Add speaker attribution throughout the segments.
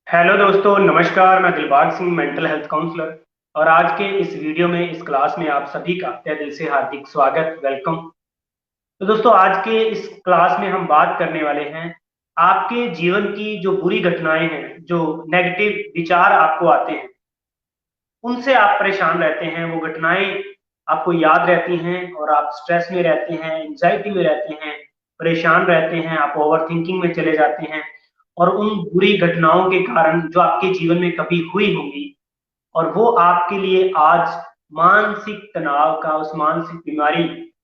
Speaker 1: Hello दोस्तों, नमस्कार। मैं Dilbag Singh, mental health counsellor. और आज के इस वीडियो में, इस क्लास में आप सभी का तहे दिल से हार्दिक स्वागत, वेलकम। तो दोस्तों, आज के इस क्लास में हम बात करने वाले हैं आपके जीवन की जो बुरी घटनाएं हैं, जो नेगेटिव विचार आपको आते हैं, उनसे आप परेशान रहते हैं। वो घटनाएं आपको याद रहती हैं और आप स्ट्रेस में रहते हैं, एंजाइटी में रहते हैं, परेशान रहते हैं, आप ओवर थिंकिंग में चले जाते हैं। और उन बुरी घटनाओं के कारण जो आपके जीवन में कभी हुई होंगी, और वो आपके लिए आज मानसिक तनाव का, उस मानसिक बीमारी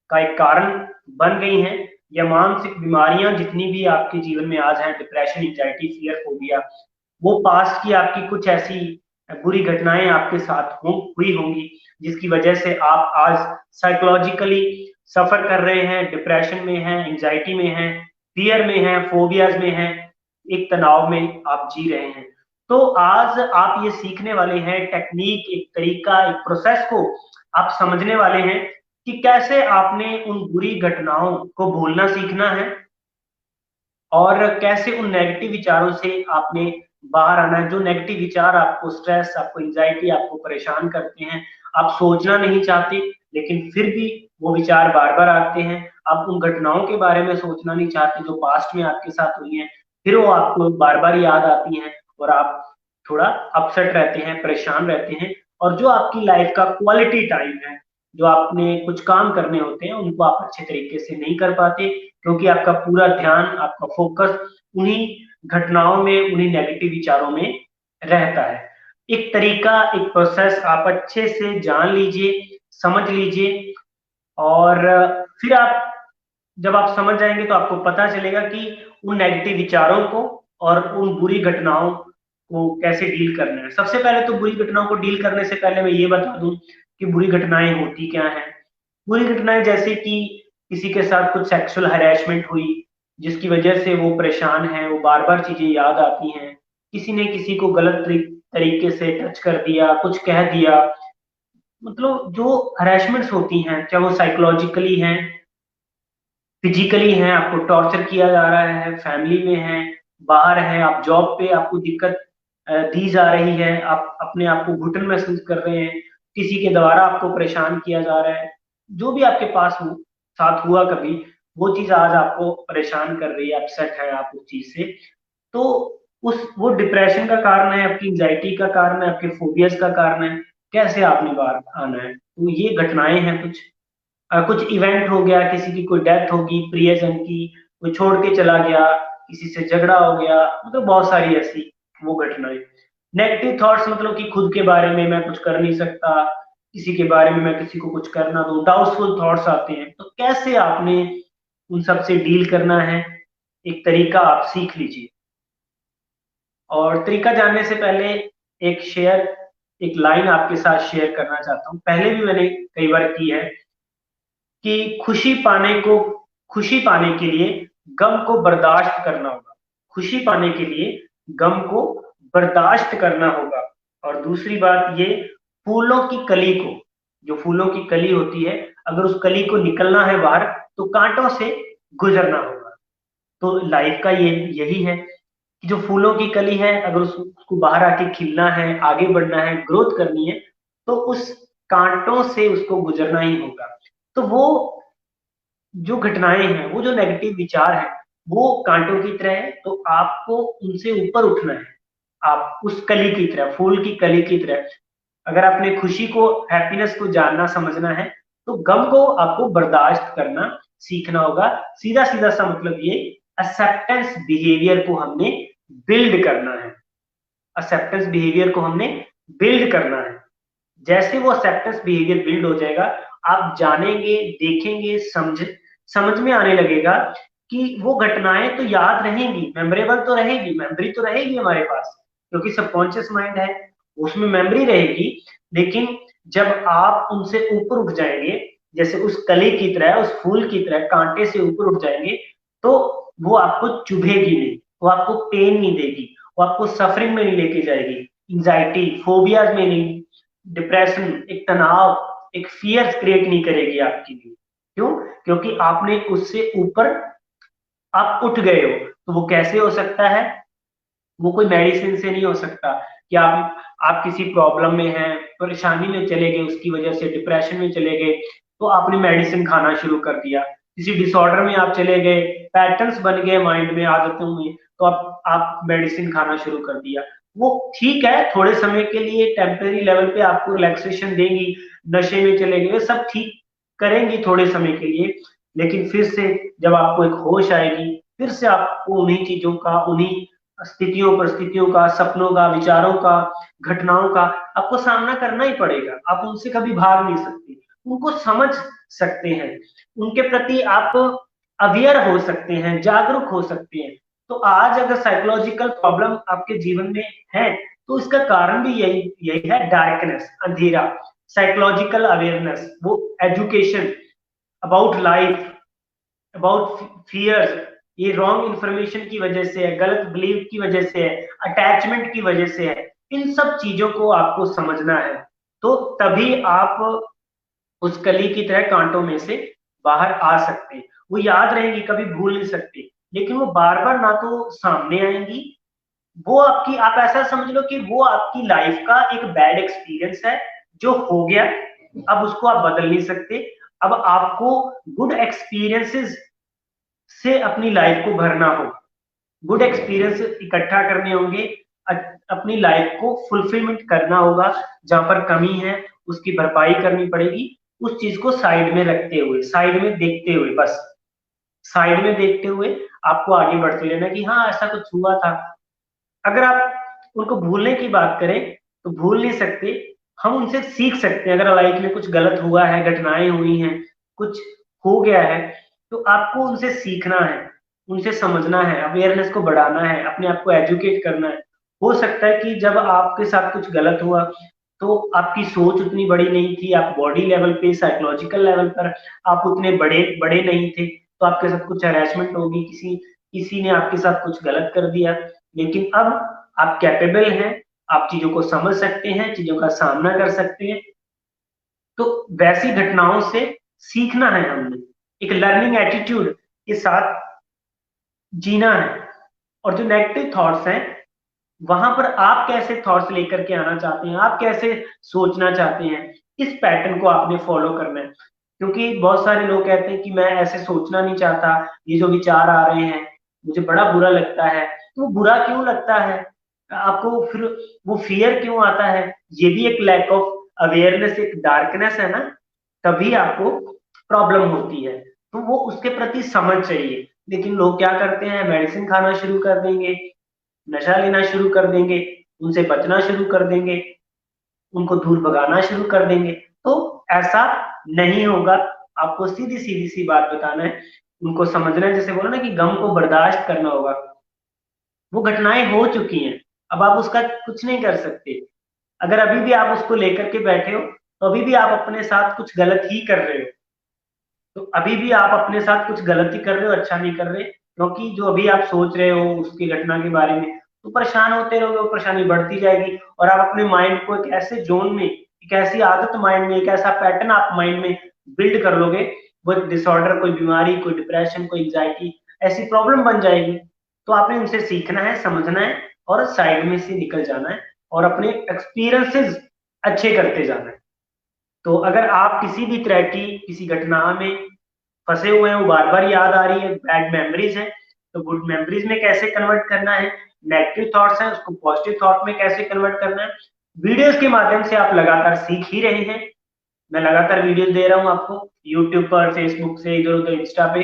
Speaker 1: का एक कारण बन गई हैं। या मानसिक बीमारियां जितनी भी आपके जीवन में आज हैं, डिप्रेशन, एंजाइटी, फियर, फोबिया, वो पास्ट की आपकी कुछ ऐसी बुरी घटनाएं आपके साथ हुई होंगी, जिसकी वजह से आप आज साइकोलॉजिकली सफर कर रहे हैं, डिप्रेशन में हैं, एंजाइटी में हैं, फियर में हैं, फोबियाज में हैं, एक तनाव में आप जी रहे हैं। तो आज आप ये सीखने वाले हैं टेक्निक, एक तरीका, एक प्रोसेस को आप समझने वाले हैं कि कैसे आपने उन बुरी घटनाओं को भूलना सीखना है, और कैसे उन नेगेटिव विचारों से आपने बाहर आना है। जो नेगेटिव विचार आपको स्ट्रेस, आपको एंजाइटी, आपको परेशान करते हैं, आप सोचना नहीं चाहते, लेकिन फिर भी वो विचार बार बार आते हैं। आप उन घटनाओं के बारे में सोचना नहीं चाहते जो पास्ट में आपके साथ हुई हैं, फिर वो आपको बार बार याद आती हैं, और आप थोड़ा अपसेट रहते हैं, परेशान रहते हैं। और जो आपकी लाइफ का क्वालिटी टाइम है, जो आपने कुछ काम करने होते हैं, उनको आप अच्छे तरीके से नहीं कर पाते, क्योंकि आपका पूरा ध्यान, आपका फोकस उन्हीं घटनाओं में, उन्हीं नेगेटिव विचारों में रहता है। एक तरीका, एक प्रोसेस आप अच्छे से जान लीजिए, समझ लीजिए। और फिर आप, जब आप समझ जाएंगे तो आपको पता चलेगा कि उन नेगेटिव विचारों को और उन बुरी घटनाओं को कैसे डील करना है। सबसे पहले तो बुरी घटनाओं को डील करने से पहले मैं ये बता दूं कि बुरी घटनाएं होती क्या हैं। बुरी घटनाएं जैसे कि किसी के साथ कुछ सेक्सुअल हैरेसमेंट हुई, जिसकी वजह से वो परेशान है, वो बार बार चीजें याद आती हैं। किसी ने किसी को गलत तरीके से टच कर दिया, कुछ कह दिया। मतलब जो हरेसमेंट्स होती हैं, चाहे वो साइकोलॉजिकली हैं, फिजिकली हैं, आपको टॉर्चर किया जा रहा है, फैमिली में है, बाहर है, आप जॉब पे, आपको दिक्कत दी जा रही है, आप अपने आप को घुटन महसूस कर रहे हैं, किसी के द्वारा आपको परेशान किया जा रहा है, जो भी आपके पास साथ हुआ कभी, वो चीज आज आपको परेशान कर रही है, अपसेट है आप उस चीज से। तो उस वो डिप्रेशन का कारण है, आपकी एंजाइटी का कारण है, आपके फोबियस का कारण है। कैसे आपने बाहर आना है, तो ये घटनाएं हैं कुछ। कुछ इवेंट हो गया, किसी की कोई डेथ होगी प्रियजन की, कोई छोड़ के चला गया, किसी से झगड़ा हो गया, मतलब बहुत सारी ऐसी वो घटनाएं। नेगेटिव थॉट्स मतलब कि खुद के बारे में मैं कुछ कर नहीं सकता, किसी के बारे में मैं किसी को कुछ करना दूं, डाउटफुल थॉट्स आते हैं। तो कैसे आपने उन सब से डील करना है, एक तरीका आप सीख लीजिए। और तरीका जानने से पहले एक लाइन आपके साथ शेयर करना चाहता हूँ। पहले भी मैंने कई बार की है कि खुशी पाने के लिए गम को बर्दाश्त करना होगा। खुशी पाने के लिए गम को बर्दाश्त करना होगा। और दूसरी बात ये, फूलों की कली को, जो फूलों की कली होती है, अगर उस कली को निकलना है बाहर, तो कांटों से गुजरना होगा। तो लाइफ का ये यही है कि जो फूलों की कली है, अगर उसको बाहर आके खिलना है, आगे बढ़ना है, ग्रोथ करनी है, तो उस कांटों से उसको गुजरना ही होगा। तो वो जो घटनाएं हैं, वो जो नेगेटिव विचार हैं, वो कांटों की तरह है, तो आपको उनसे ऊपर उठना है। आप उस कली की तरह, फूल की कली की तरह, अगर आपने खुशी को, हैप्पीनेस को जानना समझना है, तो गम को आपको बर्दाश्त करना सीखना होगा। सीधा सीधा सा मतलब ये, एक्सेप्टेंस बिहेवियर को हमने बिल्ड करना है। एक्सेप्टेंस बिहेवियर को हमने बिल्ड करना है। जैसे वो एक्सेप्टेंस बिहेवियर बिल्ड हो जाएगा, आप जानेंगे, देखेंगे, समझ में आने लगेगा कि वो घटनाएं तो याद रहेंगी, मेमोरेबल तो रहेगी, मेमोरी तो रहेगी हमारे पास, क्योंकि सबकॉन्शियस माइंड है, उसमें मेमोरी रहेगी। लेकिन जब आप उनसे ऊपर उठ जाएंगे, जैसे उस कली की तरह, उस फूल की तरह कांटे से ऊपर उठ जाएंगे, तो वो आपको चुभेगी नहीं, वो आपको पेन नहीं देगी, वो आपको सफरिंग में नहीं लेके जाएगी, इंजाइटी, फोबियाज में नहीं, डिप्रेशन, एक तनाव, एक फियर क्रिएट नहीं करेगी आपके लिए। क्यों? क्योंकि आपने उससे ऊपर आप उठ गए हो। तो वो कैसे हो सकता है? वो कोई मेडिसिन से नहीं हो सकता कि आप किसी प्रॉब्लम में हैं, परेशानी में चले गए, उसकी वजह से डिप्रेशन में चले गए तो आपने मेडिसिन खाना शुरू कर दिया। किसी डिसऑर्डर में आप चले गए, पैटर्न्स बन गए माइंड में, आदतों में, तो आप मेडिसिन खाना शुरू कर दिया। वो ठीक है, थोड़े समय के लिए टेम्परेरी लेवल पे आपको रिलैक्सेशन देंगी, नशे में चले गए सब ठीक करेंगी थोड़े समय के लिए, लेकिन फिर से जब आपको एक होश आएगी, फिर से आपको उन्हीं चीजों का, उन्हीं स्थितियों परिस्थितियों का, सपनों का, विचारों का, घटनाओं का आपको सामना करना ही पड़ेगा। आप उनसे कभी भाग नहीं सकते, उनको समझ सकते हैं, उनके प्रति आप अवेयर हो सकते हैं, जागरूक हो सकते हैं। तो आज अगर साइकोलॉजिकल प्रॉब्लम आपके जीवन में है तो इसका कारण भी यही यही है, डार्कनेस, अंधेरा, साइकोलॉजिकल अवेयरनेस, वो education about life, about fears, ये रॉन्ग इंफॉर्मेशन की वजह से है, गलत बिलीव की वजह से है, अटैचमेंट की वजह से है। इन सब चीजों को आपको समझना है, तो तभी आप उस कली की तरह कांटों में से बाहर आ सकते हैं। वो याद रहेंगी, कभी भूल नहीं सकते, लेकिन वो बार बार ना तो सामने आएंगी, वो आपकी, आप ऐसा समझ लो कि वो आपकी लाइफ का एक बैड एक्सपीरियंस है जो हो गया, अब उसको आप बदल नहीं सकते। अब आपको गुड एक्सपीरियंसेस से अपनी लाइफ को भरना होगा, गुड एक्सपीरियंस इकट्ठा करने होंगे, अपनी लाइफ को फुलफिलमेंट करना होगा। जहां पर कमी है उसकी भरपाई करनी पड़ेगी, उस चीज को साइड में रखते हुए, साइड में देखते हुए, बस साइड में देखते हुए आपको आगे बढ़ते रहना कि हाँ ऐसा कुछ हुआ था। अगर आप उनको भूलने की बात करें तो भूल नहीं सकते, हम उनसे सीख सकते हैं। अगर लाइफ में कुछ गलत हुआ है, घटनाएं हुई हैं, कुछ हो गया है, तो आपको उनसे सीखना है, उनसे समझना है, अवेयरनेस को बढ़ाना है, अपने आप को एजुकेट करना है। हो सकता है कि जब आपके साथ कुछ गलत हुआ तो आपकी सोच उतनी बड़ी नहीं थी, आप बॉडी लेवल पे, साइकोलॉजिकल लेवल पर आप उतने बड़े बड़े नहीं थे, तो आपके साथ कुछ हरेसमेंट होगी, किसी किसी ने आपके साथ कुछ गलत कर दिया, लेकिन अब आप कैपेबल हैं, आप चीजों को समझ सकते हैं, चीजों का सामना कर सकते हैं। तो वैसी घटनाओं से सीखना है हमने, एक लर्निंग एटीट्यूड के साथ जीना है। और जो नेगेटिव थॉट्स हैं, वहां पर आप कैसे थॉट्स लेकर के आना चाहते हैं, आप कैसे सोचना चाहते हैं, इस पैटर्न को आपने फॉलो करना है। क्योंकि बहुत सारे लोग कहते हैं कि मैं ऐसे सोचना नहीं चाहता, ये जो विचार आ रहे हैं मुझे बड़ा बुरा लगता है। तो वो बुरा क्यों लगता है आपको, फिर वो फियर क्यों आता है? ये भी एक लैक ऑफ अवेयरनेस, एक डार्कनेस है ना, तभी आपको प्रॉब्लम होती है। तो वो उसके प्रति समझ चाहिए। लेकिन लोग क्या करते हैं, मेडिसिन खाना शुरू कर देंगे, नशा लेना शुरू कर देंगे, उनसे बचना शुरू कर देंगे, उनको दूर भगाना शुरू कर देंगे। तो ऐसा नहीं होगा। आपको सीधी सीधी सी बात बताना है, उनको समझना है, जैसे बोला ना कि गम को बर्दाश्त करना होगा। वो घटनाएं हो चुकी हैं, अब आप उसका कुछ नहीं कर सकते। अगर अभी भी आप उसको लेकर के बैठे हो तो अभी भी आप अपने साथ कुछ गलत ही कर रहे हो। तो अभी भी आप अपने साथ कुछ गलती कर रहे हो, अच्छा नहीं कर रहे, क्योंकि जो अभी आप सोच रहे हो उसकी घटना के बारे में, तो परेशान होते रहोगे, वो परेशानी बढ़ती जाएगी और आप अपने माइंड को एक ऐसे जोन में, एक ऐसी आदत माइंड में, एक ऐसा पैटर्न आप माइंड में बिल्ड कर लोगे, वो डिसऑर्डर, कोई बीमारी, कोई डिप्रेशन, कोई एंजाइटी, ऐसी प्रॉब्लम बन जाएगी। तो आपने उनसे सीखना है, समझना है और साइड में से निकल जाना है और अपने एक्सपीरियंसेस अच्छे करते जाना है। तो अगर आप किसी भी तरह की किसी घटना में फंसे हुए हैं, वो बार बार याद आ रही है, बैड मेमोरीज है, तो गुड मेमोरीज में कैसे कन्वर्ट करना है, नेगेटिव थॉट्स हैं उसको पॉजिटिव थॉट में कैसे कन्वर्ट करना है, वीडियोस के माध्यम से आप लगातार सीख ही रहे हैं। मैं लगातार वीडियोस दे रहा हूं आपको, यूट्यूब पर, फेसबुक से, इधर उधर, इंस्टा पे।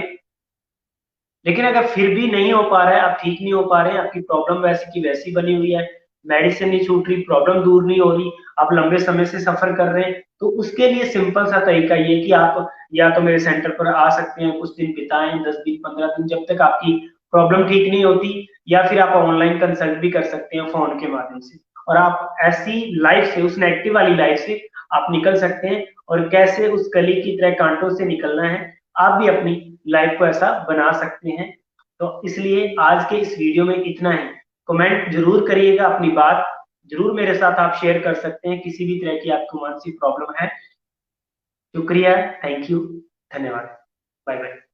Speaker 1: लेकिन अगर फिर भी नहीं हो पा रहा है, आप ठीक नहीं हो पा रहे हैं, आपकी प्रॉब्लम वैसी की वैसी बनी हुई है, मेडिसिन नहीं छूट रही, प्रॉब्लम दूर नहीं हो रही, आप लंबे समय से सफर कर रहे हैं, तो उसके लिए सिंपल सा तरीका ये कि आप या तो मेरे सेंटर पर आ सकते हैं, कुछ दिन बिताएं, 10 दिन 15 दिन, जब तक आपकी प्रॉब्लम ठीक नहीं होती, या फिर आप ऑनलाइन कंसल्ट भी कर सकते हैं फोन के माध्यम से। और आप ऐसी लाइफ से, उस नेगेटिव वाली लाइफ से आप निकल सकते हैं, और कैसे उस कली की तरह कांटों से निकलना है, आप भी अपनी लाइफ को ऐसा बना सकते हैं। तो इसलिए आज के इस वीडियो में इतना ही। कमेंट जरूर करिएगा, अपनी बात जरूर मेरे साथ आप शेयर कर सकते हैं, किसी भी तरह की आपको मानसिक प्रॉब्लम है। शुक्रिया, थैंक यू, धन्यवाद, बाय बाय।